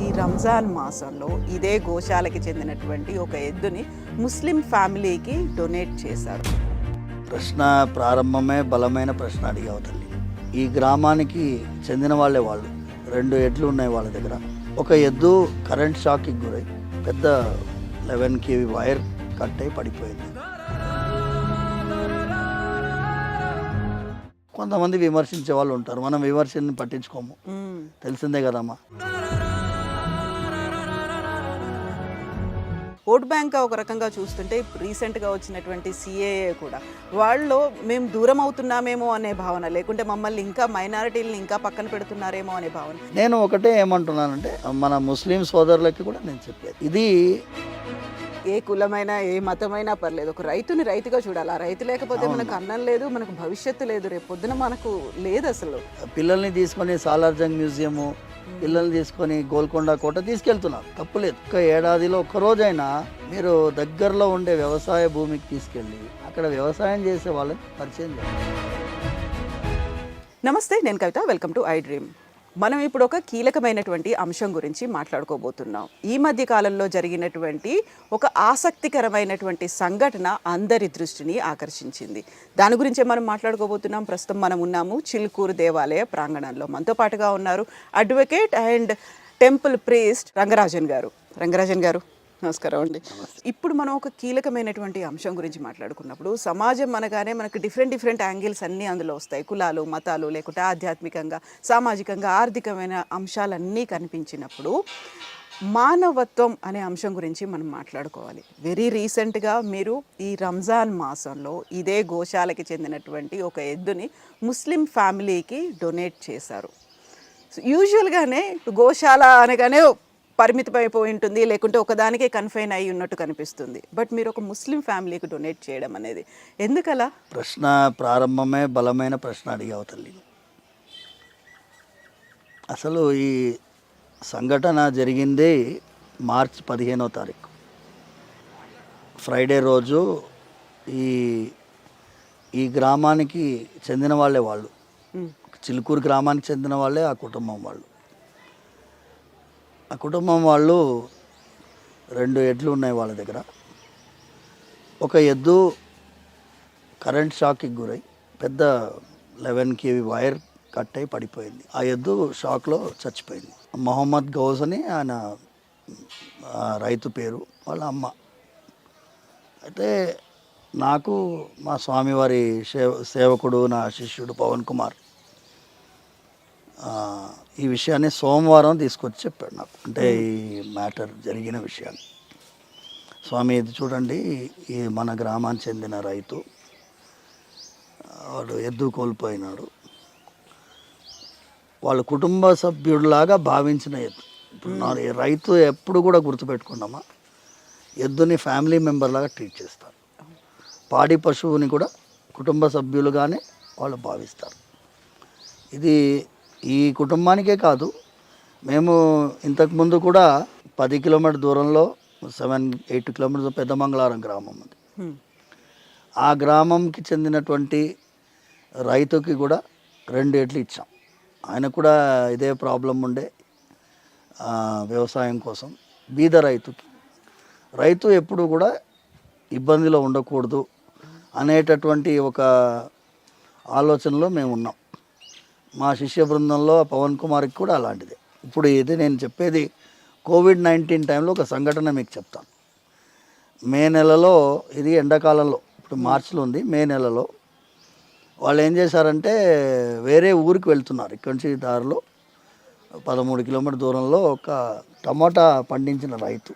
ఈ రంజాన్ మాసంలో ఇదే గోశాలకి చెందినటువంటి ఒక ఎద్దుని ముస్లిం ఫ్యామిలీకి డొనేట్ చేశారు. ప్రశ్న ప్రారంభమే బలమైన ప్రశ్న అడిగావు తల్లి. ఈ గ్రామానికి చెందిన వాళ్ళే వాళ్ళు. 2 ఎడ్లు ఉన్నాయి వాళ్ళ దగ్గర. ఒక ఎద్దు కరెంట్ షాక్కి గురై పెద్ద 11 kV వైర్ కట్ అయి పడిపోయింది. కొంతమంది విమర్శించే వాళ్ళు ఉంటారు, మనం విమర్శని పట్టించుకోము, తెలిసిందే కదమ్మా. ఓట్ బ్యాంక్ ఒక రకంగా చూస్తుంటే రీసెంట్గా వచ్చినటువంటి సిఏఏ కూడా వాళ్ళు మేము దూరం అవుతున్నామేమో అనే భావన, లేకుంటే మమ్మల్ని ఇంకా మైనారిటీలను ఇంకా పక్కన పెడుతున్నారేమో అనే భావన. నేను ఒకటే ఏమంటున్నానంటే, మన ముస్లిం సోదరులకి కూడా నేను చెప్పేది, ఇది ఏ కులమైనా ఏ మతమైనా పర్లేదు, ఒక రైతుని రైతుగా చూడాలి. ఆ రైతు లేకపోతే మనకు అన్నం లేదు, మనకు భవిష్యత్తు లేదు, రేపు పొద్దున మనకు లేదు. అసలు పిల్లల్ని తీసుకొని సాలార్జంగ్ మ్యూజియము, పిల్లల్ని తీసుకొని గోల్కొండ కోట తీసుకెళ్తున్నారు, తప్పులేదు. ఒక ఏడాదిలో ఒక్కరోజైనా మీరు దగ్గరలో ఉండే వ్యవసాయ భూమికి తీసుకెళ్ళి అక్కడ వ్యవసాయం చేసే వాళ్ళని పరిచయం చేయాలి. నమస్తే, నేను Kavitha. Welcome to iDream. మనం ఇప్పుడు ఒక కీలకమైనటువంటి అంశం గురించి మాట్లాడుకోబోతున్నాం. ఈ మధ్య కాలంలో జరిగినటువంటి ఒక ఆసక్తికరమైనటువంటి సంఘటన అందరి దృష్టిని ఆకర్షించింది. దాని గురించే మనం మాట్లాడుకోబోతున్నాం. ప్రస్తుతం మనం ఉన్నాము చిలుకూరు దేవాలయ ప్రాంగణంలో. మనతో పాటుగా ఉన్నారు advocate and temple priest Rangarajan గారు. రంగరాజన్ గారు, నమస్కారం అండి. ఇప్పుడు మనం ఒక కీలకమైనటువంటి అంశం గురించి మాట్లాడుకున్నప్పుడు, సమాజం అనగానే మనకు డిఫరెంట్ యాంగిల్స్ అన్నీ అందులో వస్తాయి. కులాలు, మతాలు, లేకుంటే ఆధ్యాత్మికంగా, సామాజికంగా, ఆర్థికమైన అంశాలన్నీ కనిపించినప్పుడు మానవత్వం అనే అంశం గురించి మనం మాట్లాడుకోవాలి. వెరీ రీసెంట్గా మీరు ఈ రంజాన్ మాసంలో ఇదే గోశాలకి చెందినటువంటి ఒక ఎద్దుని ముస్లిం ఫ్యామిలీకి డొనేట్ చేశారు. యూజువల్గానే గోశాల అనగానే పరిమితమైపోయి ఉంటుంది, లేకుంటే ఒకదానికే కన్ఫైన్ అయి ఉన్నట్టు కనిపిస్తుంది. బట్ మీరు ఒక ముస్లిం ఫ్యామిలీకి డొనేట్ చేయడం అనేది ఎందుకలా? ప్రశ్న ప్రారంభమే బలమైన ప్రశ్న అడిగావు తల్లి. అసలు ఈ సంఘటన జరిగింది మార్చి 15వ తారీఖు ఫ్రైడే రోజు. ఈ గ్రామానికి చెందిన వాళ్ళే వాళ్ళు, చిలుకూరు గ్రామానికి చెందిన వాళ్ళే ఆ కుటుంబం వాళ్ళు. ఆ కుటుంబం వాళ్ళు 2 ఎడ్లు ఉన్నాయి వాళ్ళ దగ్గర. ఒక ఎద్దు కరెంట్ షాక్కి గురై పెద్ద 11 kV వైర్ కట్ అయి పడిపోయింది. ఆ ఎద్దు షాక్లో చచ్చిపోయింది. మొహమ్మద్ గౌస్ అని ఆయన రైతు పేరు, వాళ్ళ అమ్మ. అయితే నాకు మా స్వామివారి సేవకుడు, నా శిష్యుడు పవన్ కుమార్ ఈ విషయాన్ని సోమవారం తీసుకొచ్చి చెప్పాడు నాకు. అంటే ఈ మ్యాటర్ జరిగిన విషయాన్ని, స్వామి ఇది చూడండి, ఈ మన గ్రామానికి చెందిన రైతు, వాడు ఎద్దు కోల్పోయినాడు, వాళ్ళ కుటుంబ సభ్యుడిలాగా భావించిన ఎద్దు. ఇప్పుడు రైతు ఎప్పుడు కూడా గుర్తుపెట్టుకున్నామా, ఎద్దుని ఫ్యామిలీ మెంబర్ లాగా ట్రీట్ చేస్తారు. పాడి పశువుని కూడా కుటుంబ సభ్యులుగానే వాళ్ళు భావిస్తారు. ఇది ఈ కుటుంబానికే కాదు, మేము ఇంతకుముందు కూడా 10 కిలోమీటర్ దూరంలో 7-8 కిలోమీటర్స్ పెద్దమంగళారం గ్రామం ఉంది. ఆ గ్రామంకి చెందినటువంటి రైతుకి కూడా 2 ఎడ్లు ఇచ్చాం. ఆయన కూడా ఇదే ప్రాబ్లం ఉండే, వ్యవసాయం కోసం. బీద రైతు ఎప్పుడు కూడా ఇబ్బందిలో ఉండకూడదు అనేటటువంటి ఒక ఆలోచనలో మేము ఉన్నాం. మా శిష్య బృందంలో పవన్ కుమార్కి కూడా అలాంటిదే. ఇప్పుడు ఇది నేను చెప్పేది కోవిడ్-19 టైంలో ఒక సంఘటన మీకు చెప్తాను. మే నెలలో, ఇది ఎండాకాలంలో, ఇప్పుడు మార్చిలో ఉంది, మే నెలలో వాళ్ళు ఏం చేశారంటే వేరే ఊరికి వెళ్తున్నారు. ఇక్కడి నుంచి దారిలో 13 కిలోమీటర్ దూరంలో ఒక టమాటా పండించిన రైతు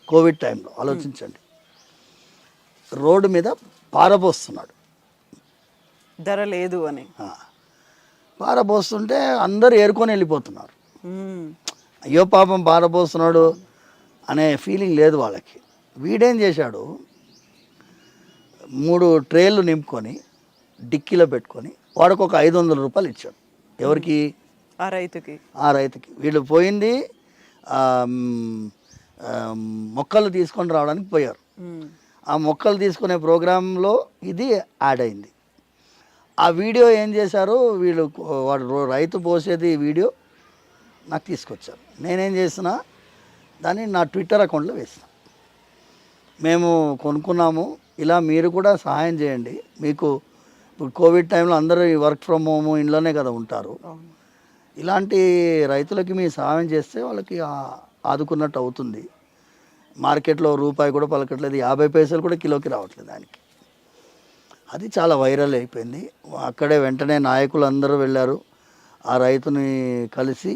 కోవిడ్ టైంలో, ఆలోచించండి, రోడ్డు మీద పారబోస్తున్నాడు, ధర లేదు అని. పారబోస్తుంటే అందరూ ఏరుకొని వెళ్ళిపోతున్నారు. అయ్యో పాపం పారబోస్తున్నాడు అనే ఫీలింగ్ లేదు వాళ్ళకి. వీడేం చేశాడు, 3 ట్రేలు నింపుకొని డిక్కీలో పెట్టుకొని వాడికి ఒక 500 రూపాయలు ఇచ్చాడు. ఎవరికి? ఆ రైతుకి. వీళ్ళు పోయింది మొక్కలు తీసుకొని రావడానికి పోయారు. ఆ మొక్కలు తీసుకునే ప్రోగ్రాంలో ఇది యాడ్ అయింది. ఆ వీడియో ఏం చేశారు వీళ్ళు, రైతు పోసేది వీడియో నాకు తీసుకొచ్చారు. నేనేం చేసిన దాన్ని నా ట్విట్టర్ అకౌంట్లో వేసిన, మేము కొనుక్కున్నాము, ఇలా మీరు కూడా సహాయం చేయండి. మీకు ఇప్పుడు కోవిడ్ టైంలో అందరూ వర్క్ ఫ్రమ్ హోమ్ ఇంట్లోనే కదా ఉంటారు. ఇలాంటి రైతులకి మీ సహాయం చేస్తే వాళ్ళకి ఆదుకున్నట్టు అవుతుంది. మార్కెట్లో రూపాయి కూడా పలకట్లేదు, 50 పైసలు కూడా కిలోకి రావట్లేదు దానికి. అది చాలా వైరల్ అయిపోయింది. అక్కడే వెంటనే నాయకులు అందరూ వెళ్ళారు, ఆ రైతుని కలిసి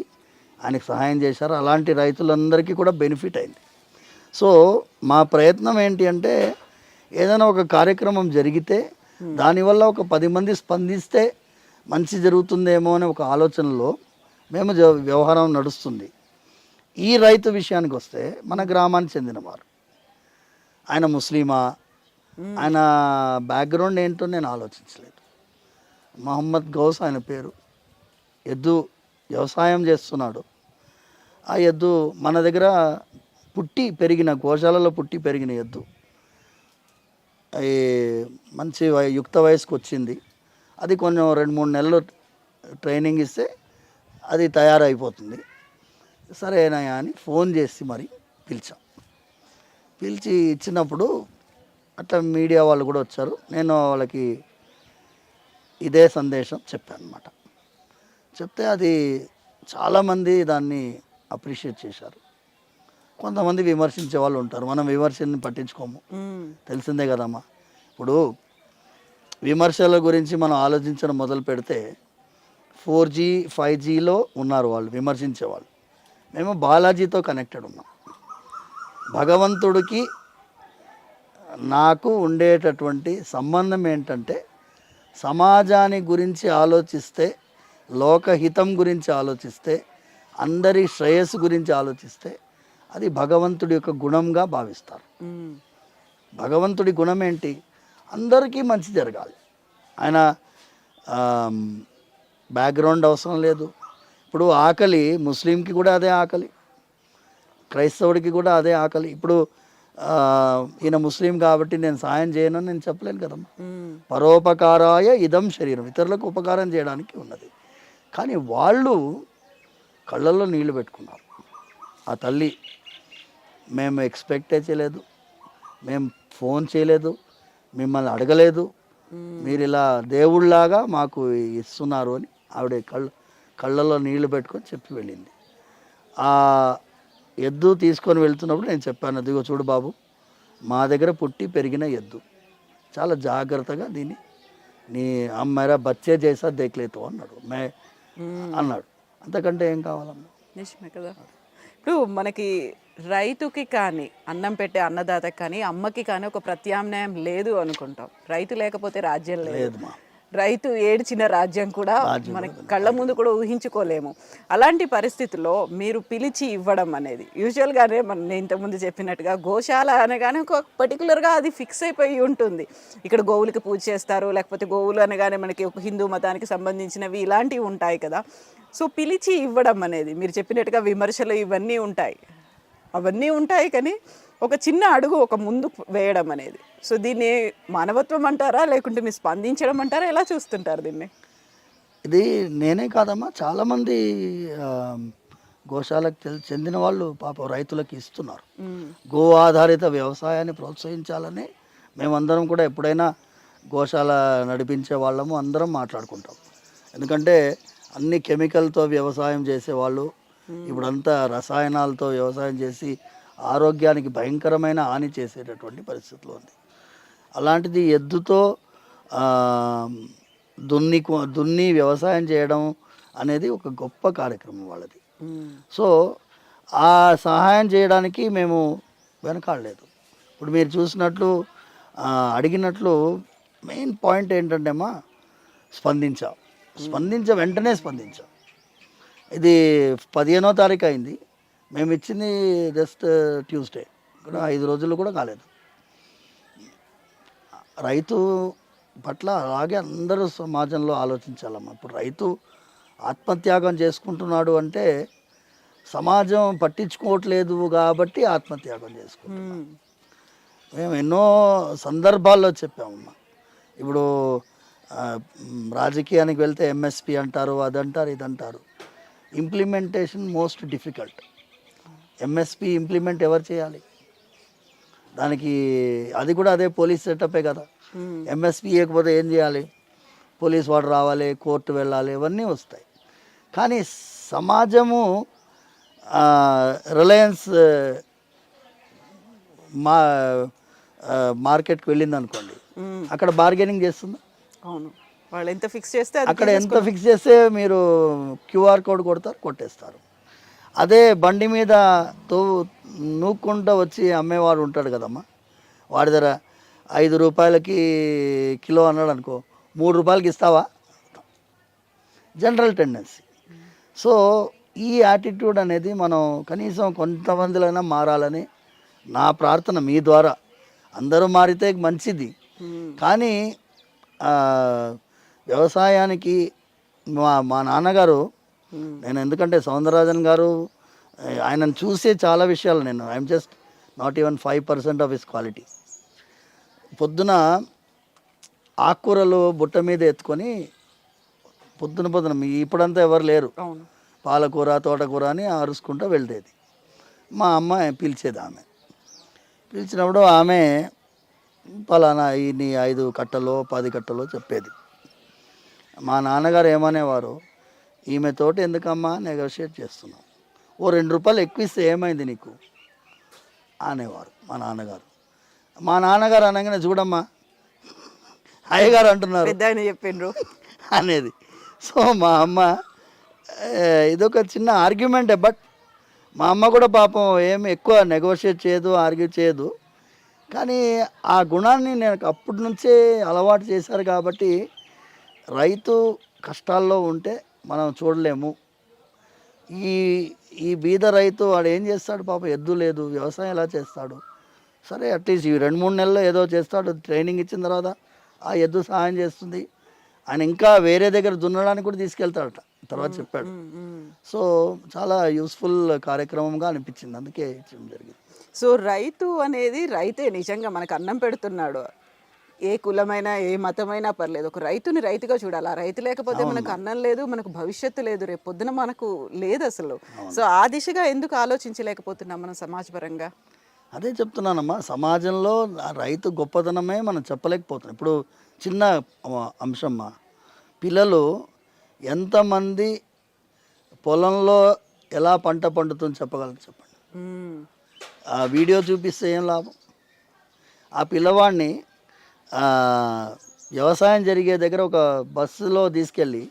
ఆయనకు సహాయం చేశారు. అలాంటి రైతులందరికీ కూడా బెనిఫిట్ అయింది. సో మా ప్రయత్నం ఏంటి అంటే ఏదైనా ఒక కార్యక్రమం జరిగితే దానివల్ల ఒక 10 మంది స్పందిస్తే మంచి జరుగుతుందేమో అనే ఒక ఆలోచనలో మేము వ్యవహారం నడుస్తుంది. ఈ రైతు విషయానికి వస్తే మన గ్రామానికి చెందినవారు, ఆయన ముస్లిమా, ఆయన బ్యాక్గ్రౌండ్ ఏంటో నేను ఆలోచించలేదు. మహమ్మద్ గౌస్ ఆయన పేరు, ఎద్దు వ్యవసాయం చేస్తున్నాడు. ఆ ఎద్దు మన దగ్గర పుట్టి పెరిగిన, గోశాలలో పుట్టి పెరిగిన ఎద్దు మంచి యుక్త వయసుకు వచ్చింది. అది కొంచెం 2-3 నెలలు ట్రైనింగ్ ఇస్తే అది తయారైపోతుంది. సరేనాయా అని ఫోన్ చేసి మరి పిలిచి ఇచ్చినప్పుడు అట్లా మీడియా వాళ్ళు కూడా వచ్చారు. నేను వాళ్ళకి ఇదే సందేశం చెప్పాను అన్నమాట. చెప్తే అది చాలామంది దాన్ని అప్రిషియేట్ చేశారు. కొంతమంది విమర్శించే వాళ్ళు ఉంటారు, మనం విమర్శని పట్టించుకోము, తెలిసిందే కదమ్మా. ఇప్పుడు విమర్శల గురించి మనం ఆలోచించడం మొదలు పెడితే 4G 5Gలో ఉన్నారు వాళ్ళు విమర్శించేవాళ్ళు. మేము బాలాజీతో కనెక్టెడ్ ఉన్నాం. భగవంతుడికి నాకు ఉండేటటువంటి సంబంధం ఏంటంటే సమాజాన్ని గురించి ఆలోచిస్తే, లోకహితం గురించి ఆలోచిస్తే, అందరి శ్రేయస్సు గురించి ఆలోచిస్తే అది భగవంతుడి యొక్క గుణంగా భావిస్తారు. భగవంతుడి గుణం ఏంటి? అందరికీ మంచి జరగాలి. ఆయన బ్యాక్గ్రౌండ్ అవసరం లేదు. ఇప్పుడు ఆకలి ముస్లింకి కూడా అదే ఆకలి, క్రైస్తవుడికి కూడా అదే ఆకలి. ఇప్పుడు ఈయన ముస్లిం కాబట్టి నేను సాయం చేయనని నేను చెప్పలేను కదమ్మా. పరోపకారాయ ఇదం శరీరం, ఇతరులకు ఉపకారం చేయడానికి ఉన్నది. కానీ వాళ్ళు కళ్ళల్లో నీళ్లు పెట్టుకున్నారు. ఆ తల్లి, మేము ఎక్స్పెక్టే చేయలేదు, మేము ఫోన్ చేయలేదు, మిమ్మల్ని అడగలేదు, మీరు ఇలా దేవుళ్ళలాగా మాకు ఇస్తున్నారు అని ఆవిడ కళ్ళల్లో నీళ్లు పెట్టుకొని చెప్పి వెళ్ళింది. ఆ ఎద్దు తీసుకొని వెళ్తున్నప్పుడు నేను చెప్పాను, అదిగో చూడు బాబు, మా దగ్గర పుట్టి పెరిగిన ఎద్దు, చాలా జాగ్రత్తగా దీన్ని నీ అమ్మాయిరా బచ్చే చేసా దేఖలేతో అన్నాడు అన్నాడు. అంతకంటే ఏం కావాలమ్మా? నిజమే కదా. ఇప్పుడు మనకి రైతుకి కానీ, అన్నం పెట్టే అన్నదాతకి కానీ, అమ్మకి కానీ ఒక ప్రత్యామ్నాయం లేదు అనుకుంటాం. రైతు లేకపోతే రాజ్యం లేదు, రైతు ఏడ్చిన రాజ్యం కూడా మనకి కళ్ళ ముందు కూడా ఊహించుకోలేము. అలాంటి పరిస్థితుల్లో మీరు పిలిచి ఇవ్వడం అనేది యూజువల్గానే నేను ఇంతకుముందు చెప్పినట్టుగా గోశాల అనగానే ఒక పర్టికులర్గా అది ఫిక్స్ అయిపోయి ఉంటుంది. ఇక్కడ గోవులకి పూజ చేస్తారు, లేకపోతే గోవులు అనగానే మనకి ఒక హిందూ మతానికి సంబంధించినవి ఇలాంటివి ఉంటాయి కదా. సో పిలిచి ఇవ్వడం అనేది మీరు చెప్పినట్టుగా విమర్శలు ఇవన్నీ ఉంటాయి, అవన్నీ ఉంటాయి, కానీ ఒక చిన్న అడుగు ఒక ముందు వేయడం అనేది, సో దీన్ని మానవత్వం అంటారా లేకుంటే మీరు స్పందించడం అంటారా, ఎలా చూస్తుంటారు దీన్ని? ఇది నేనే కాదమ్మా, చాలామంది గోశాలకు చెందిన వాళ్ళు పాప రైతులకు ఇస్తున్నారు. గో ఆధారిత వ్యవసాయాన్ని ప్రోత్సహించాలని మేమందరం కూడా ఎప్పుడైనా గోశాల నడిపించే వాళ్ళము అందరం మాట్లాడుకుంటాం. ఎందుకంటే అన్ని కెమికల్తో వ్యవసాయం చేసేవాళ్ళు ఇప్పుడంతా రసాయనాలతో వ్యవసాయం చేసి ఆరోగ్యానికి భయంకరమైన హాని చేసేటటువంటి పరిస్థితిలో ఉంది. అలాంటిది ఎద్దుతో దున్ని వ్యవసాయం చేయడం అనేది ఒక గొప్ప కార్యక్రమం వాళ్ళది. సో ఆ సహాయం చేయడానికి మేము వెనకాడలేదు. ఇప్పుడు మీరు చూసినట్లు అడిగినట్లు మెయిన్ పాయింట్ ఏంటంటే అమ్మా, వెంటనే స్పందించాం. ఇది 15వ తారీఖు అయింది, మేము ఇచ్చింది జస్ట్ ట్యూస్డే, ఇక్కడ 5 రోజులు కూడా కాలేదు. రైతు పట్ల అలాగే అందరూ సమాజంలో ఆలోచించాలమ్మా. ఇప్పుడు రైతు ఆత్మత్యాగం చేసుకుంటున్నాడు అంటే సమాజం పట్టించుకోవట్లేదు కాబట్టి ఆత్మత్యాగం చేసుకుంటున్నాం. మేము ఎన్నో సందర్భాల్లో చెప్పామమ్మా. ఇప్పుడు రాజకీయానికి వెళ్తే ఎంఎస్పి అంటారు, అదంటారు, ఇదంటారు. Implementation most difficult. MSP implement ఎవరు చేయాలి? దానికి అది కూడా అదే పోలీస్ సెటప్పే కదా. ఎంఎస్పి ఇవ్వకపోతే ఏం చేయాలి? పోలీస్ వాడు రావాలి, కోర్టు వెళ్ళాలి, ఇవన్నీ వస్తాయి. కానీ సమాజము రిలయన్స్ మా మార్కెట్కి వెళ్ళింది అనుకోండి, అక్కడ బార్గెనింగ్ చేస్తుందా? అవును, వాళ్ళు ఎంత ఫిక్స్ చేస్తే అక్కడ ఎంత ఫిక్స్ చేస్తే మీరు క్యూఆర్ కోడ్ కొడతారు, కొట్టేస్తారు. అదే బండి మీద నూక్కుంటూ వచ్చి అమ్మేవాడు ఉంటాడు కదమ్మా, వాడి దగ్గర 5 రూపాయలకి కిలో అన్నాడు అనుకో, 3 రూపాయలకి ఇస్తావా? General tendency. సో ఈ యాటిట్యూడ్ అనేది మనం కనీసం కొంతమందిలైనా మారాలని నా ప్రార్థన మీ ద్వారా. అందరూ మారితే మంచిది, కానీ వ్యవసాయానికి మా నాన్నగారు, నేను ఎందుకంటే సౌందరరాజన్ గారు ఆయనను చూసే చాలా విషయాలు నేను I'm just not even 5% of his quality. పొద్దున ఆకుకూరలు బుట్ట మీద ఎత్తుకొని పొద్దున ఇప్పుడంతా ఎవరు లేరు, పాలకూర తోటకూర అని అరుచుకుంటూ వెళ్తేది. మా అమ్మ పిలిచేది, ఆమె పిలిచినప్పుడు ఆమె పలానా ఈ 5 కట్టలో 10 కట్టలో చెప్పేది. మా నాన్నగారు ఏమనేవారు, ఈమెతోటి ఎందుకమ్మా నెగోషియేట్ చేస్తున్నావు, ఓ 2 రూపాయలు ఎక్కువ ఇస్తే ఏమైంది నీకు అనేవారు మా నాన్నగారు. మా నాన్నగారు అనగానే చూడమ్మా అయ్యగారు అంటున్నారు చెప్పిండ్రు అనేది. సో మా అమ్మ ఇదొక చిన్న ఆర్గ్యుమెంటే, బట్ మా అమ్మ కూడా పాపం ఏమి ఎక్కువ నెగోషియేట్ చేయదు, ఆర్గ్యూ చేయదు. కానీ ఆ గుణాన్ని నేను అప్పటి నుంచే అలవాటు చేశారు కాబట్టి రైతు కష్టాల్లో ఉంటే మనం చూడలేము. ఈ బీద రైతు వాడు ఏం చేస్తాడు పాపం, ఎద్దు లేదు, వ్యవసాయం ఎలా చేస్తాడు? సరే అట్లీస్ట్ ఈ 2-3 నెలల్లో ఏదో చేస్తాడు, ట్రైనింగ్ ఇచ్చిన తర్వాత ఆ ఎద్దు సహాయం చేస్తుంది. ఆయన ఇంకా వేరే దగ్గర దున్నడానికి కూడా తీసుకెళ్తాడట తర్వాత చెప్పాడు. సో చాలా యూస్ఫుల్ కార్యక్రమంగా అనిపించింది, అందుకే ఇచ్చడం జరిగింది. సో రైతు అనేది రైతే నిజంగా మనకు అన్నం పెడుతున్నాడు. ఏ కులమైనా ఏ మతమైనా పర్లేదు, ఒక రైతుని రైతుగా చూడాలి. ఆ రైతు లేకపోతే మనకు అన్నం లేదు, మనకు భవిష్యత్తు లేదు, రేపు పొద్దున మనకు లేదు అసలు. సో ఆ దిశగా ఎందుకు ఆలోచించలేకపోతున్నాం మనం సమాజపరంగా? అదే చెప్తున్నానమ్మా, సమాజంలో రైతు గొప్పతనమే మనం చెప్పలేకపోతున్నాం. ఇప్పుడు చిన్న అంశమ్మా, పిల్లలు ఎంతమంది పొలంలో ఎలా పంట పండుతుందో చెప్పగలరు చెప్పండి. ఆ వీడియో చూపిస్తే ఏం లాభం? ఆ పిల్లవాడిని వ్యవసాయం జరిగే దగ్గర ఒక బస్సులో తీసుకెళ్ళి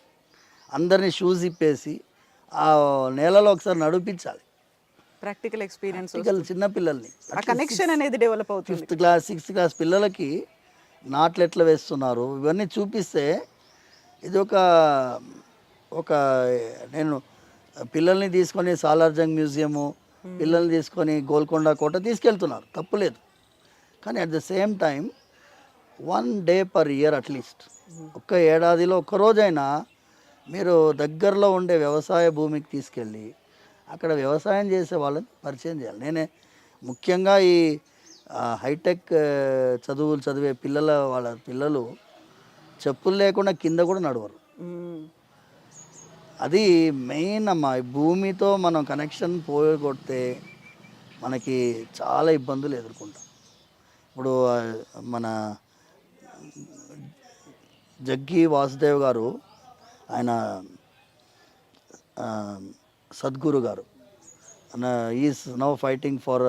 అందరినీ షూస్ ఇప్పేసి ఆ నేలలో ఒకసారి నడిపించాలి. ప్రాక్టికల్ ఎక్స్పీరియన్స్ చిన్నపిల్లల్ని, కనెక్షన్ అనేది డెవలప్ అవుతుంది. 5th క్లాస్ 6th క్లాస్ పిల్లలకి నాట్లు ఎట్లా వేస్తున్నారు ఇవన్నీ చూపిస్తే ఇది ఒక నేను పిల్లల్ని తీసుకొని సాలార్జంగ్ మ్యూజియము, పిల్లల్ని తీసుకొని గోల్కొండ కోట తీసుకెళ్తున్నారు, తప్పులేదు. కానీ at the same time 1 day per year at least, ఒక్క ఏడాదిలో ఒక్కరోజైనా మీరు దగ్గరలో ఉండే వ్యవసాయ భూమికి తీసుకెళ్ళి అక్కడ వ్యవసాయం చేసే వాళ్ళని పరిచయం చేయాలి. నేనే ముఖ్యంగా ఈ హైటెక్ చదువులు చదివే వాళ్ళ పిల్లలు చెప్పులు లేకుండా కింద కూడా నడవరు. అది మెయిన్ అమ్మా. భూమితో మనం కనెక్షన్ పోగొడితే మనకి చాలా ఇబ్బందులు ఎదుర్కొంటాం. ఇప్పుడు మన జగ్గి వాసుదేవ్ గారు, ఆయన సద్గురు గారు, is now fighting for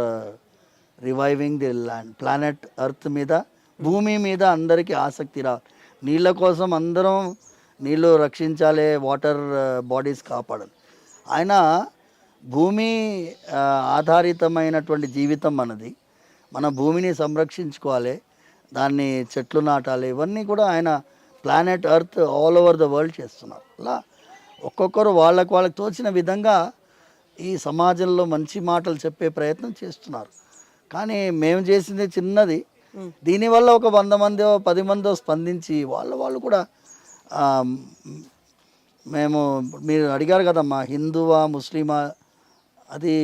reviving the planet earth మీద, భూమి మీద అందరికీ ఆసక్తి నీళ్ళ కోసం అందరం నీళ్ళు రక్షించాలి, వాటర్ బాడీస్ కాపాడాలి. ఆయన భూమి ఆధారితమైనటువంటి జీవితం మనది, మన భూమిని సంరక్షించుకోవాలి, దాన్ని చెట్లు నాటాలి, ఇవన్నీ కూడా ఆయన planet earth all over the world చేస్తున్నారు. అలా ఒక్కొక్కరు వాళ్ళకి తోచిన విధంగా ఈ సమాజంలో మంచి మాటలు చెప్పే ప్రయత్నం చేస్తున్నారు. కానీ మేము చేసింది చిన్నది, దీనివల్ల ఒక 100 మందో 10 మందో స్పందించి వాళ్ళు కూడా మేము, మీరు అడిగారు కదమ్మా హిందువా ముస్లిమా, అది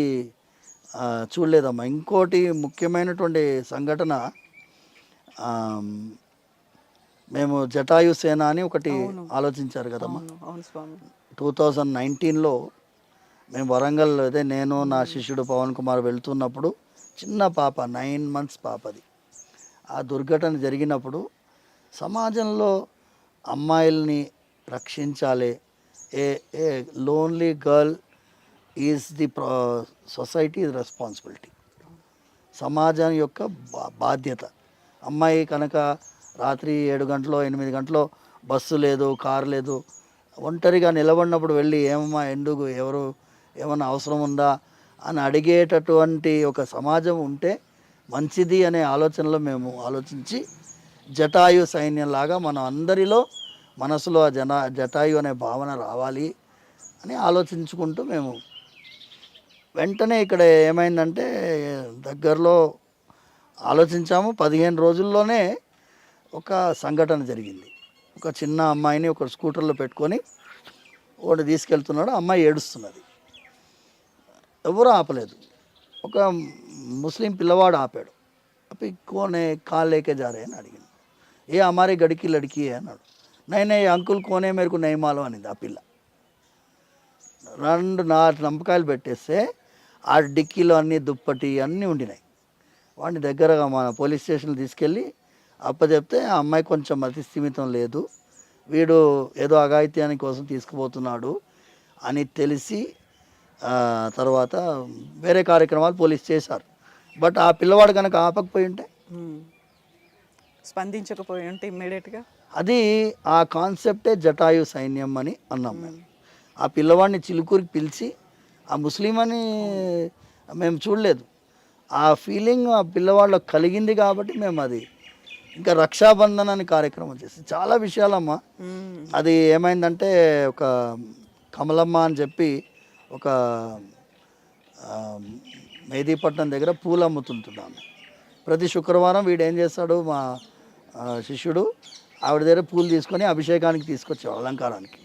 చూడలేదమ్మా. ఇంకోటి ముఖ్యమైనటువంటి సంఘటన, మేము జటాయు సేన అని ఒకటి ఆలోచించారు కదమ్మా. అవును స్వామి. 2019లో మేము వరంగల్, అదే నేను నా శిష్యుడు పవన్ కుమార్ వెళ్తున్నప్పుడు చిన్న పాప 9 months పాపది, ఆ దుర్ఘటన జరిగినప్పుడు సమాజంలో అమ్మాయిల్ని రక్షించాలి, a a lonely girl is the society responsibility, సమాజం యొక్క బాధ్యత. అమ్మాయి కనుక రాత్రి 7 గంటలో 8 గంటలో బస్సు లేదు, కారు లేదు, ఒంటరిగా నిలబడినప్పుడు వెళ్ళి ఏమమ్మా ఎందుకు, ఎవరు ఏమన్నా అవసరం ఉందా అని అడిగేటటువంటి ఒక సమాజం ఉంటే మంచిది అనే ఆలోచనలో మేము ఆలోచించి జటాయు సైన్యంలాగా మనం అందరిలో మనసులో ఆ జటాయు అనే భావన రావాలి అని ఆలోచించుకుంటూ మేము వెంటనే ఇక్కడ ఏమైందంటే దగ్గరలో ఆలోచించాము. 15 రోజుల్లోనే ఒక సంఘటన జరిగింది. ఒక చిన్న అమ్మాయిని ఒక స్కూటర్లో పెట్టుకొని వాడు తీసుకెళ్తున్నాడు, అమ్మాయి ఏడుస్తున్నది, ఎవరు ఆపలేదు. ఒక ముస్లిం పిల్లవాడు ఆపాడు. అప్పుడు కోనే కాల్ లేకే జారే అని అడిగింది. ఏ అమారే గడికి లడికి అన్నాడు. నైనా అంకుల్ కోనే మేరకు నయమాలో అనింది ఆ పిల్ల. 2 నంపకాయలు పెట్టేస్తే ఆ డిక్కీలో అన్నీ దుప్పటి అన్నీ ఉండినాయి. వాడిని దగ్గరగా మన పోలీస్ స్టేషన్కి తీసుకెళ్ళి అప్పచెప్తే ఆ అమ్మాయి కొంచెం అతి స్థిమితం లేదు, వీడు ఏదో అఘాయిత్యాని కోసం తీసుకుపోతున్నాడు అని తెలిసి తర్వాత వేరే కార్యక్రమాలు పోలీస్ చేశారు. బట్ ఆ పిల్లవాడు కనుక ఆపకపోయి ఉంటే, స్పందించకపోయి ఉంటే ఇమ్మీడియట్గా, అది ఆ కాన్సెప్టే జటాయు సైన్యం అని అన్నాం మేము. ఆ పిల్లవాడిని చిలుకూరికి పిలిచి, ఆ ముస్లిం అని మేము చూడలేదు, ఆ ఫీలింగ్ ఆ పిల్లవాళ్ళకి కలిగింది కాబట్టి మేము అది ఇంకా రక్షాబంధన్ అని కార్యక్రమం చేసి చాలా విషయాలమ్మా. అది ఏమైందంటే ఒక కమలమ్మ అని చెప్పి ఒక మెహదీపట్నం దగ్గర పూలు అమ్ముతుంటున్నాము. ప్రతి శుక్రవారం వీడు ఏం చేస్తాడు, మా శిష్యుడు ఆవిడ దగ్గర పూలు తీసుకొని అభిషేకానికి తీసుకొచ్చేవాడు, అలంకారానికి.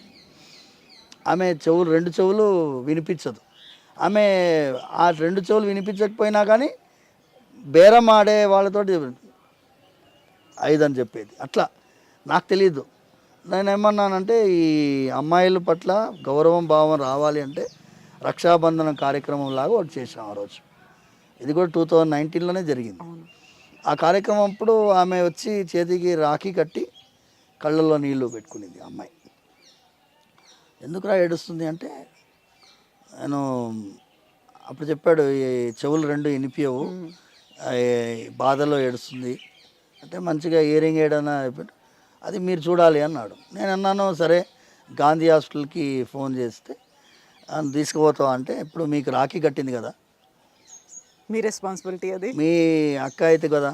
ఆమె చెవులు 2 చెవులు వినిపించదు. ఆమె ఆ 2 చెవులు వినిపించకపోయినా కానీ బేరం ఆడే వాళ్ళతోటి 5 అని చెప్పేది. అట్లా నాకు తెలీదు. నేను ఏమన్నానంటే ఈ అమ్మాయిల పట్ల గౌరవం భావం రావాలి అంటే రక్షాబంధనం కార్యక్రమం లాగా ఒకటి చేసాం ఆ రోజు. ఇది కూడా 2019లోనే జరిగింది. ఆ కార్యక్రమం అప్పుడు ఆమె వచ్చి చేతికి రాఖీ కట్టి కళ్ళల్లో నీళ్లు పెట్టుకునేది అమ్మాయి. ఎందుకురా ఏడుస్తుంది అంటే, నేను అప్పుడు చెప్పాడు ఈ చెవులు 2 వినిపించవు, బాధలో ఏడుస్తుంది అంటే మంచిగా ఇయరింగ్ ఏడన్నా చెప్పాడు. అది మీరు చూడాలి అన్నాడు. నేను అన్నాను సరే గాంధీ హాస్పిటల్కి ఫోన్ చేస్తే తీసుకుపోతాం అంటే, ఇప్పుడు మీకు రాఖీ కట్టింది కదా, మీ రెస్పాన్సిబిలిటీ, అది మీ అక్క అయితే కదా,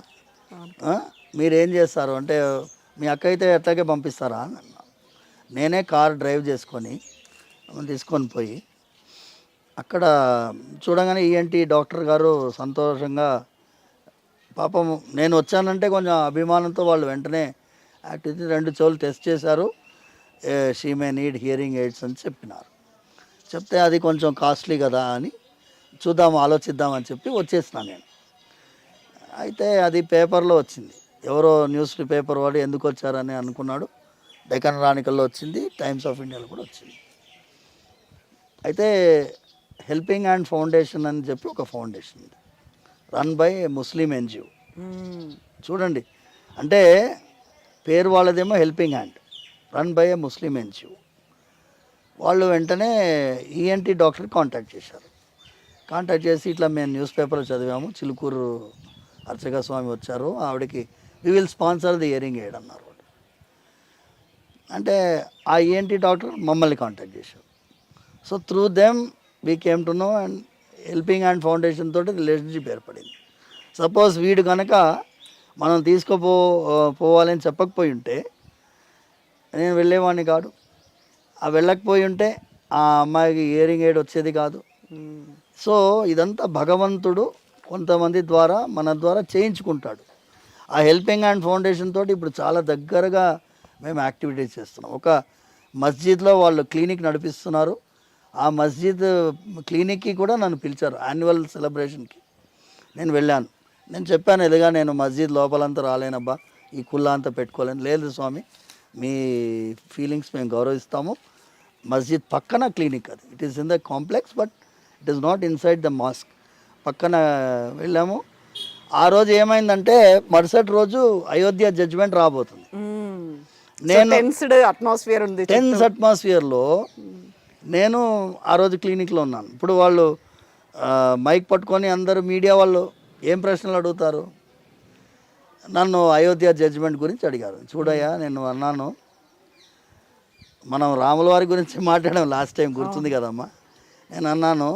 మీరేం చేస్తారు అంటే, మీ అక్క అయితే ఎట్లాగే పంపిస్తారా అని అన్నా. నేనే కార్ డ్రైవ్ చేసుకొని తీసుకొని పోయి అక్కడ చూడగానే ఈఎన్టీ డాక్టర్ గారు సంతోషంగా, పాపం నేను వచ్చానంటే కొంచెం అభిమానంతో వాళ్ళు వెంటనే యాక్టివిటీ 2 చెవులు టెస్ట్ చేశారు, she may need hearing AIDS అని చెప్పినారు. చెప్తే అది కొంచెం కాస్ట్లీ కదా అని చూద్దాం ఆలోచిద్దామని చెప్పి వచ్చేసిన నేను. అయితే అది పేపర్లో వచ్చింది, ఎవరో న్యూస్ పేపర్ వాడు ఎందుకు వచ్చారని అనుకున్నాడు. డెక్కన్ క్రానికల్లో వచ్చింది, టైమ్స్ ఆఫ్ ఇండియాలో కూడా వచ్చింది. అయితే హెల్పింగ్ హ్యాండ్ ఫౌండేషన్ అని చెప్పి ఒక ఫౌండేషన్ ఉంది, రన్ బై ముస్లిం ఎన్జిఓ. చూడండి, అంటే పేరు వాళ్ళదేమో helping hand, run by a Muslim NGO. వాళ్ళు వెంటనే ఈఎన్టీ డాక్టర్ కాంటాక్ట్ చేశారు. కాంటాక్ట్ చేసి ఇట్లా మేము న్యూస్ పేపర్లో చదివాము, చిలుకూరు అర్చక స్వామి వచ్చారు, ఆవిడకి we will sponsor the hearing aid అన్నారు. అంటే ఆ ఈఎన్టీ డాక్టర్ మమ్మల్ని కాంటాక్ట్ చేశారు. So through them we came to know, and helping hand foundation తోటి రిలేషన్షిప్ ఏర్పడింది. సపోజ్ వీడు కనుక మనం పోవాలని చెప్పకపోయి ఉంటే నేను వెళ్ళేవాడిని కాదు, ఆ వెళ్ళకపోయి ఉంటే ఆ అమ్మాయికి ఇయరింగ్ ఎయిడ్ వచ్చేది కాదు. సో ఇదంతా భగవంతుడు కొంతమంది ద్వారా మన ద్వారా చేయించుకుంటాడు. ఆ హెల్పింగ్ హ్యాండ్ ఫౌండేషన్ తోటి ఇప్పుడు చాలా దగ్గరగా మేము యాక్టివిటీస్ చేస్తున్నాం. ఒక మస్జిద్లో వాళ్ళు క్లినిక్ నడిపిస్తున్నారు. ఆ మస్జిద్ క్లినిక్కి కూడా నన్ను పిలిచారు యాన్యువల్ సెలబ్రేషన్కి. నేను వెళ్ళాను. నేను చెప్పాను, ఎదుగా నేను మస్జిద్ లోపలంతా రాలేనబ్బా, ఈ కుల్లా అంతా పెట్టుకోలేను. లేదు స్వామి, మీ ఫీలింగ్స్ మేము గౌరవిస్తాము. మస్జిద్ పక్కన క్లినిక్ అది. It is in the complex, but it is not inside the mask. పక్కన వెళ్ళాము. ఆ రోజు ఏమైందంటే మరుసటి రోజు అయోధ్య జడ్జిమెంట్ రాబోతుంది. నేను టెన్స్డ్ అట్మాస్ఫియర్ ఉంది. టెన్స్ అట్మాస్ఫియర్లో నేను ఆ రోజు క్లినిక్లో ఉన్నాను. ఇప్పుడు వాళ్ళు మైక్ పట్టుకొని అందరూ మీడియా వాళ్ళు ఏం ప్రశ్నలు అడుగుతారు? నన్ను అయోధ్య జడ్జిమెంట్ గురించి అడిగారు. చూడయ్యా, నేను అన్నాను, మనం రాముల వారి గురించి మాట్లాడాం లాస్ట్ టైం, గుర్తుంది కదమ్మా. నేను అన్నాను,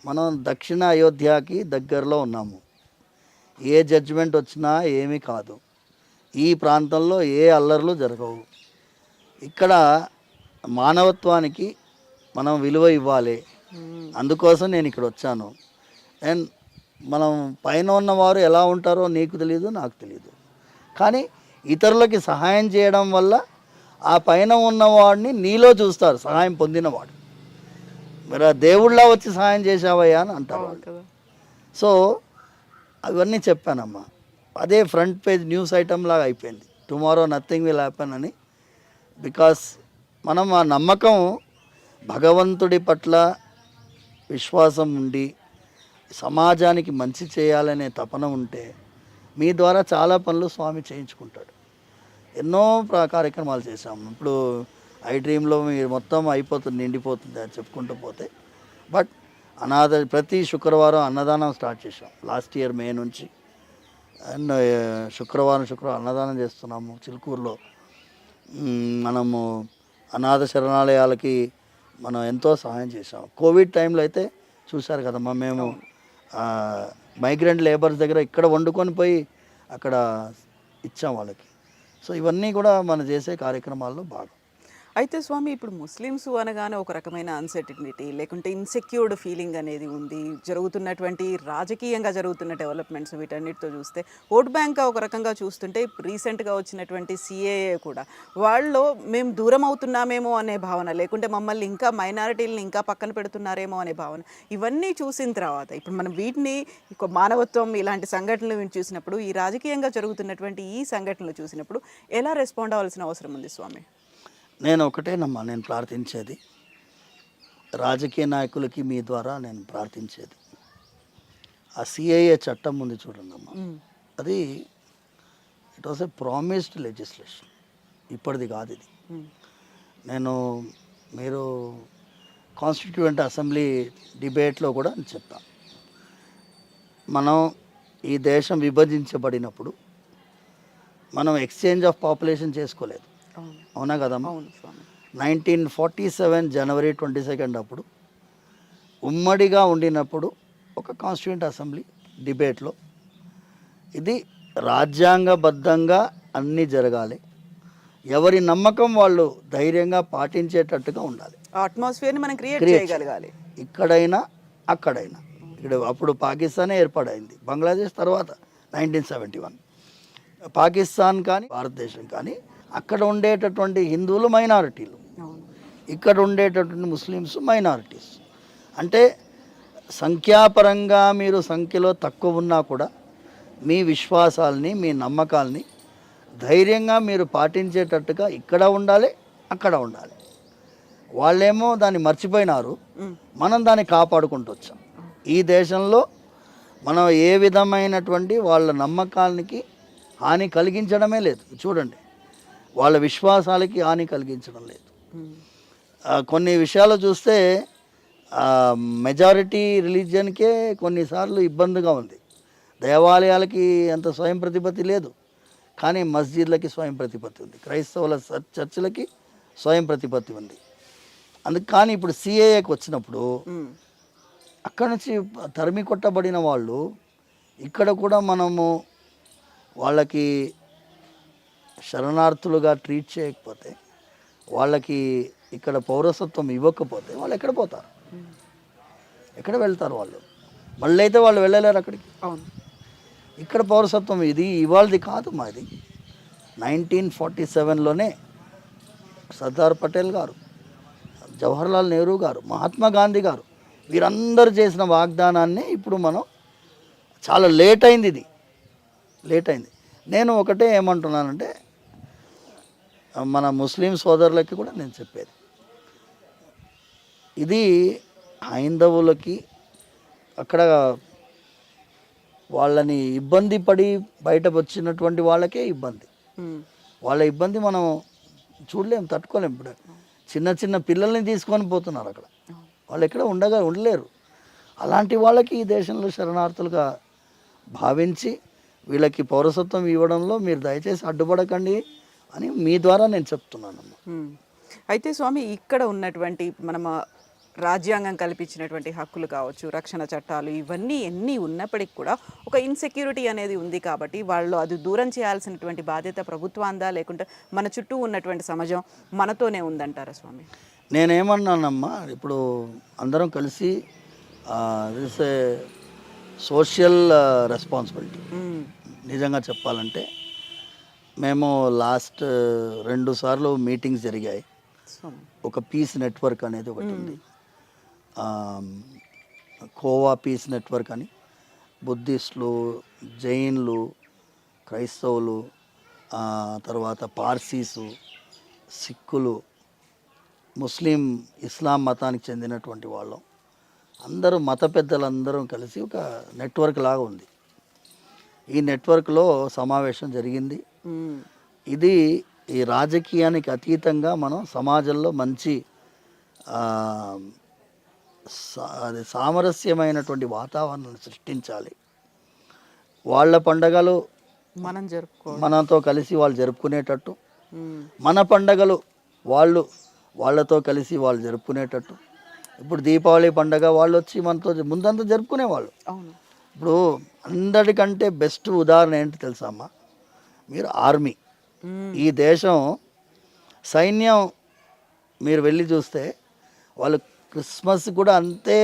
మనం దక్షిణ అయోధ్యకి దగ్గరలో ఉన్నాము. ఏ జడ్జిమెంట్ వచ్చినా ఏమీ కాదు. ఈ ప్రాంతంలో ఏ అల్లర్లు జరగవు. ఇక్కడ మానవత్వానికి మనం విలువ ఇవ్వాలి. అందుకోసం నేను ఇక్కడ వచ్చాను. అండ్ మనం పైన ఉన్నవారు ఎలా ఉంటారో నీకు తెలియదు, నాకు తెలియదు. కానీ ఇతరులకి సహాయం చేయడం వల్ల ఆ పైన ఉన్నవాడిని నీలో చూస్తారు, సహాయం పొందినవాడు. మరి ఆ దేవుళ్ళ వచ్చి సహాయం చేసావయ్యా అని అంటారు వాళ్ళు. సో అవన్నీ చెప్పానమ్మా. అదే ఫ్రంట్ పేజ్ న్యూస్ ఐటమ్ లాగా అయిపోయింది. టుమారో నథింగ్ విల్ హ్యాపెన్ అని. బికాస్ మనం ఆ నమ్మకం, భగవంతుడి పట్ల విశ్వాసం ఉండి సమాజానికి మంచి చేయాలనే తపన ఉంటే మీ ద్వారా చాలా పనులు స్వామి చేయించుకుంటాడు. ఎన్నో కార్యక్రమాలు చేశాము. ఇప్పుడు ఐ డ్రీమ్లో మీరు మొత్తం అయిపోతుంది, నిండిపోతుంది అని చెప్పుకుంటూ పోతే. బట్ ప్రతి శుక్రవారం అన్నదానం స్టార్ట్ చేసాం లాస్ట్ ఇయర్ మే నుంచి. అండ్ శుక్రవారం అన్నదానం చేస్తున్నాము చిలుకూరులో. మనము అనాథ శరణాలయాలకి మనం ఎంతో సహాయం చేసాం. కోవిడ్ టైంలో అయితే చూశారు కదమ్మా, మేము మైగ్రెంట్ లేబర్స్ దగ్గర ఇక్కడ వండుకొని పోయి అక్కడ ఇచ్చాం వాళ్ళకి. సో ఇవన్నీ కూడా మనం చేసే కార్యక్రమాల్లో భాగం. అయితే స్వామి, ఇప్పుడు ముస్లిమ్స్ అనగానే ఒక రకమైన అన్సర్టినిటీ లేకుంటే ఇన్సెక్యూర్డ్ ఫీలింగ్ అనేది ఉంది. జరుగుతున్నటువంటి రాజకీయంగా జరుగుతున్న డెవలప్మెంట్స్ వీటన్నిటితో చూస్తే, ఓట్ బ్యాంక్ ఒక రకంగా చూస్తుంటే రీసెంట్గా వచ్చినటువంటి సిఏఏ కూడా వాళ్ళు మేము దూరం అవుతున్నామేమో అనే భావన, లేకుంటే మమ్మల్ని ఇంకా మైనారిటీలను ఇంకా పక్కన పెడుతున్నారేమో అనే భావన, ఇవన్నీ చూసిన తర్వాత ఇప్పుడు మనం వీటిని మానవత్వం ఇలాంటి సంఘటనలు చూసినప్పుడు, ఈ రాజకీయంగా జరుగుతున్నటువంటి ఈ సంఘటనలు చూసినప్పుడు ఎలా రెస్పాండ్ అవ్వాల్సిన అవసరం ఉంది స్వామి? నేను ఒకటేనమ్మా నేను ప్రార్థించేది, రాజకీయ నాయకులకి మీ ద్వారా నేను ప్రార్థించేది, ఆ సిఏఏ చట్టం ఉంది చూడండి అమ్మా, అది it was a promised legislation. ఇప్పటిది కాదు ఇది. మీరు కాన్స్టిట్యూయెంట్ అసెంబ్లీ డిబేట్లో కూడా చెప్పాను, మనం ఈ దేశం విభజించబడినప్పుడు మనం ఎక్స్చేంజ్ ఆఫ్ పాపులేషన్ చేసుకోలేదు. అవునా కదమ్మా? 1947 జనవరి 22 అప్పుడు ఉమ్మడిగా ఉండినప్పుడు ఒక కాన్స్టిట్యూయెంట్ అసెంబ్లీ డిబేట్లో ఇది రాజ్యాంగబద్ధంగా అన్నీ జరగాలి, ఎవరి నమ్మకం వాళ్ళు ధైర్యంగా పాటించేటట్టుగా ఉండాలి, అట్మాస్ఫియర్ని మనం క్రియేట్ చేయగలగాలి. ఇక్కడైనా అక్కడైనా. ఇక్కడ అప్పుడు పాకిస్తానే ఏర్పడైంది, బంగ్లాదేశ్ తర్వాత 1971. పాకిస్తాన్ కానీ భారతదేశం కానీ అక్కడ ఉండేటటువంటి హిందువులు మైనారిటీలు, ఇక్కడ ఉండేటటువంటి ముస్లిమ్స్ మైనారిటీస్. అంటే సంఖ్యాపరంగా మీరు సంఖ్యలో తక్కువ ఉన్నా కూడా మీ విశ్వాసాలని, మీ నమ్మకాలని ధైర్యంగా మీరు పాటించేటట్టుగా ఇక్కడ ఉండాలి, అక్కడ ఉండాలి. వాళ్ళేమో దాన్ని మర్చిపోయినారు, మనం దాన్ని కాపాడుకుంటూ వచ్చాం. ఈ దేశంలో మనం ఏ విధమైనటువంటి వాళ్ళ నమ్మకాలకి హాని కలిగించడమే లేదు. చూడండి, వాళ్ళ విశ్వాసాలకి హాని కలిగించడం లేదు. కొన్ని విషయాలు చూస్తే మెజారిటీ రిలీజియన్కే కొన్నిసార్లు ఇబ్బందిగా ఉంది. దేవాలయాలకి అంత స్వయం ప్రతిపత్తి లేదు, కానీ మస్జిద్లకి స్వయం ప్రతిపత్తి ఉంది, క్రైస్తవుల చర్చిలకి స్వయం ప్రతిపత్తి ఉంది. కానీ ఇప్పుడు సిఏఏకి వచ్చినప్పుడు అక్కడి నుంచి తరిమి కొట్టబడిన వాళ్ళు ఇక్కడ కూడా మనము వాళ్ళకి శరణార్థులుగా ట్రీట్ చేయకపోతే, వాళ్ళకి ఇక్కడ పౌరసత్వం ఇవ్వకపోతే వాళ్ళు ఎక్కడ పోతారు, ఎక్కడ వెళ్తారు? వాళ్ళు మళ్ళీ అయితే వాళ్ళు వెళ్ళలేరు అక్కడికి. అవును, ఇక్కడ పౌరసత్వం ఇది ఇవాళది కాదు, మాది 1947లోనే సర్దార్ పటేల్ గారు, జవహర్లాల్ నెహ్రూ గారు, మహాత్మా గాంధీ గారు వీరందరూ చేసిన వాగ్దానాన్ని ఇప్పుడు మనం చాలా లేట్ అయింది. నేను ఒకటే ఏమంటున్నానంటే మన ముస్లిం సోదరులకి కూడా నేను చెప్పేది, ఇది హైందవులకి అక్కడ వాళ్ళని ఇబ్బంది పడి బయటకు వచ్చినటువంటి వాళ్ళకే ఇబ్బంది. వాళ్ళ ఇబ్బంది మనం చూడలేం, తట్టుకోలేం. ఇప్పుడు చిన్న చిన్న పిల్లల్ని తీసుకొని పోతున్నారు అక్కడ, వాళ్ళు ఎక్కడ ఉండలేరు. అలాంటి వాళ్ళకి ఈ దేశంలో శరణార్థులుగా భావించి వీళ్ళకి పౌరసత్వం ఇవ్వడంలో మీరు దయచేసి అడ్డుపడకండి అని మీ ద్వారా నేను చెప్తున్నాను. అయితే స్వామి, ఇక్కడ ఉన్నటువంటి మనం రాజ్యాంగం కల్పించినటువంటి హక్కులు కావచ్చు, రక్షణ చట్టాలు, ఇవన్నీ ఎన్ని ఉన్నప్పటికీ కూడా ఒక ఇన్సెక్యూరిటీ అనేది ఉంది. కాబట్టి వాళ్ళు అది దూరం చేయాల్సినటువంటి బాధ్యత ప్రభుత్వాందా, లేకుంటే మన చుట్టూ ఉన్నటువంటి సమాజం మనతోనే ఉందంటారా స్వామి? నేనేమన్నానమ్మా, ఇప్పుడు అందరం కలిసి దిస్ ఏ సోషల్ రెస్పాన్సిబిలిటీ. నిజంగా చెప్పాలంటే మేము లాస్ట్ 2 సార్లు మీటింగ్స్ జరిగాయి. ఒక పీస్ నెట్వర్క్ అనేది ఒకటి ఉంది, కోవా పీస్ నెట్వర్క్ అని. బుద్ధిస్టులు, జైన్లు, క్రైస్తవులు, తర్వాత పార్సీసు, సిక్కులు, ముస్లిం, ఇస్లాం మతానికి చెందినటువంటి వాళ్ళం అందరూ, మత పెద్దలందరం కలిసి ఒక నెట్వర్క్ లాగా ఉంది. ఈ నెట్వర్క్లో సమావేశం జరిగింది. ఇది ఈ రాజకీయానికి అతీతంగా మనం సమాజంలో మంచి అది సామరస్యమైనటువంటి వాతావరణాన్ని సృష్టించాలి. వాళ్ళ పండగలు మనతో కలిసి వాళ్ళు జరుపుకునేటట్టు, మన పండగలు వాళ్ళతో కలిసి వాళ్ళు జరుపుకునేటట్టు. ఇప్పుడు దీపావళి పండగ వాళ్ళు వచ్చి మనతో ముందంతా జరుపుకునేవాళ్ళు. ఇప్పుడు అందరికంటే బెస్ట్ ఉదాహరణ ఏంటి తెలుసా అమ్మా, మీరు ఆర్మీ. ఈ దేశం సైన్యం మీరు వెళ్ళి చూస్తే వాళ్ళు క్రిస్మస్ కూడా అంతే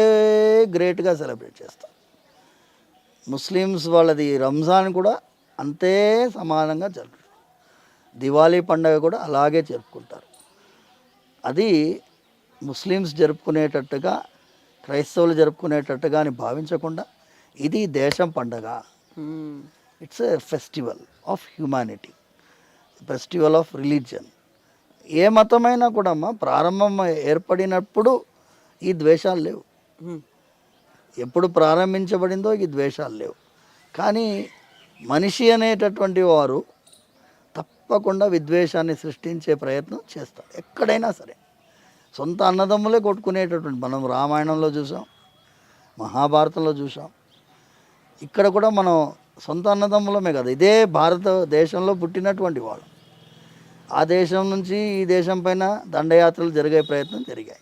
గ్రేట్గా సెలబ్రేట్ చేస్తారు. ముస్లిమ్స్ వాళ్ళది రంజాన్ కూడా అంతే సమానంగా జరుపుకుంటారు. దివాళీ పండగ కూడా అలాగే జరుపుకుంటారు. అది ముస్లిమ్స్ జరుపుకునేటట్టుగా, క్రైస్తవులు జరుపుకునేటట్టుగా అని భావించకుండా ఇది దేశం పండగ. It's a festival of humanity, festival of religion. ఏ మతమైనా కూడా అమ్మా ప్రారంభం ఏర్పడినప్పుడు ఈ ద్వేషాలు లేవు. ఎప్పుడు ప్రారంభించబడిందో ఈ ద్వేషాలు లేవు. కానీ మనిషి అనేటటువంటి వారు తప్పకుండా విద్వేషాన్ని సృష్టించే ప్రయత్నం చేస్తారు ఎక్కడైనా సరే. సొంత అన్నదమ్ములే కొట్టుకునేటటువంటి మనం రామాయణంలో చూసాం, మహాభారతంలో చూసాం. ఇక్కడ కూడా మనం సొంత అన్నదమ్ములమే కదా, ఇదే భారతదేశంలో పుట్టినటువంటి వాళ్ళు. ఆ దేశం నుంచి ఈ దేశం పైన దండయాత్రలు జరిగే ప్రయత్నం జరిగాయి.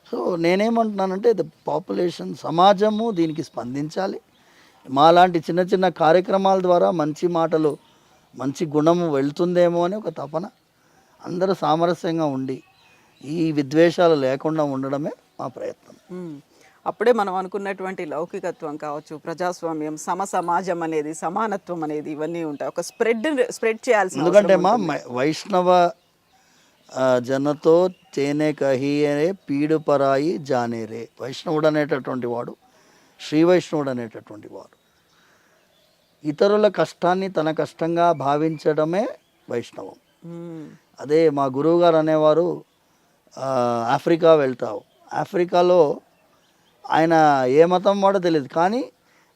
సో నేనేమంటున్నానంటే ద పాపులేషన్, సమాజము దీనికి స్పందించాలి. మాలాంటి చిన్న చిన్న కార్యక్రమాల ద్వారా మంచి మాటలు, మంచి గుణము వెళ్తుందేమో అని ఒక తపన. అందరూ సామరస్యంగా ఉండి ఈ విద్వేషాలు లేకుండా ఉండడమే మా ప్రయత్నం. అప్పుడే మనం అనుకున్నటువంటి లౌకికత్వం కావచ్చు, ప్రజాస్వామ్యం, సమాజం అనేది, సమానత్వం అనేది ఇవన్నీ ఉంటాయి. ఒక స్ప్రెడ్ చేయాల్సి. ఎందుకంటే మా వైష్ణవ జనతో తేనే కహియే పీడు పరాయి జానేరే. వైష్ణవుడు అనేటటువంటి వాడు, శ్రీ వైష్ణవుడు అనేటటువంటి వాడు ఇతరుల కష్టాన్ని తన కష్టంగా భావించడమే వైష్ణవం. అదే మా గురువు గారు అనేవారు, ఆఫ్రికా వెళ్తావు, ఆఫ్రికాలో ఆయన ఏ మతం వాడో తెలియదు, కానీ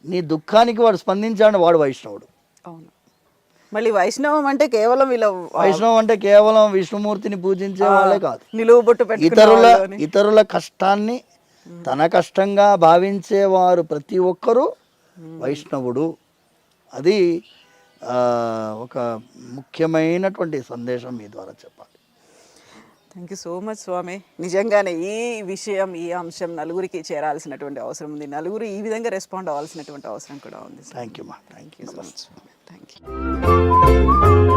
నీ దుఃఖానికి వాడు స్పందించాడు, వాడు వైష్ణవుడు. అవును. మళ్ళీ వైష్ణవం అంటే కేవలం వైష్ణవం అంటే కేవలం విష్ణుమూర్తిని పూజించే వాళ్ళే కాదు, నిలువుబొట్టు ఇతరుల కష్టాన్ని తన కష్టంగా భావించేవారు ప్రతి ఒక్కరూ వైష్ణవుడు. అది ఒక ముఖ్యమైనటువంటి సందేశం మీ ద్వారా చెప్పాలి. థ్యాంక్ యూ సో మచ్ స్వామి. నిజంగానే ఈ విషయం, ఈ అంశం నలుగురికి చేరాల్సినటువంటి అవసరం ఉంది. నలుగురు ఈ విధంగా రెస్పాండ్ అవ్వాల్సినటువంటి అవసరం కూడా ఉంది. థ్యాంక్ యూ మా. Thank you so much. Thank you.